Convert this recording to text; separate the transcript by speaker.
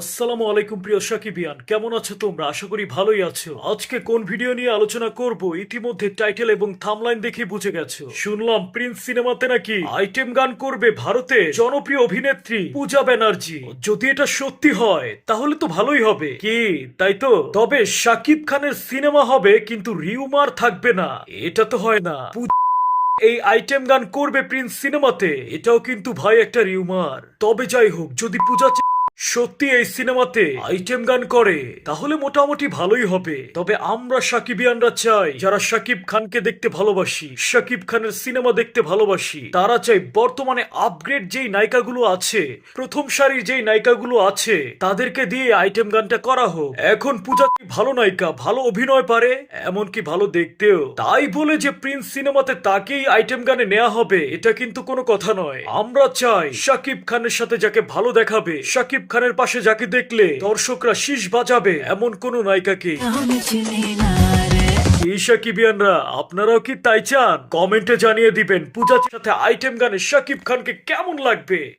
Speaker 1: আসসালামু আলাইকুম প্রিয় সাকিবিয়ান, কেমন আছো তোমরা? আশা করি ভালোই আছো। আজকে কোন ভিডিও নিয়ে আলোচনা করব ইতিমধ্যে টাইটেল এবং থামলাইন দেখে বুঝে গেছো। শুনলাম প্রিন্স সিনেমাতে নাকি আইটেম গান করবে ভারতের জনপ্রিয় অভিনেত্রী পূজা ব্যানার্জি। যদি এটা সত্যি হয় তাহলে তো ভালোই হবে, কি তাই তো? তবে শাকিব খানের সিনেমা হবে কিন্তু রিউমার থাকবে না, এটা তো হয় না। এই আইটেম গান করবে প্রিন্স সিনেমাতে, এটাও কিন্তু ভাই একটা রিউমার। তবে যাই হোক, যদি পূজা সত্যি এই সিনেমাতে আইটেম গান করে তাহলে মোটামুটি ভালোই হবে। তবে আমরা সাকিবিয়ানরা চাই, যারা শাকিব খানকে দেখতে ভালোবাসি, শাকিব খানের সিনেমা দেখতে ভালোবাসি, তারা চাই বর্তমানে আপগ্রেড যেই নায়িকাগুলো আছে, প্রথম সারির যেই নায়িকাগুলো আছে, তাদেরকে দিয়ে আইটেম গানটা করা হোক। এখন পূজা ভালো নায়িকা, ভালো অভিনয় পারে, এমনকি ভালো দেখতেও। তাই বলে যে প্রিন্স সিনেমাতে তাকেই আইটেম গানে নেওয়া হবে, এটা কিন্তু কোনো কথা নয়। আমরা চাই শাকিব খানের সাথে যাকে ভালো দেখাবে, শাকিব খানের পাশে যাকে দেখলে দর্শকরা শীষ বাজাবে, এমন কোন নায়িকাকে। এই সাকিবিয়ানরা, আপনারাও কি তাই চান? কমেন্টে জানিয়ে দিবেন পূজার সাথে আইটেম গানে শাকিব খানকে কেমন লাগবে।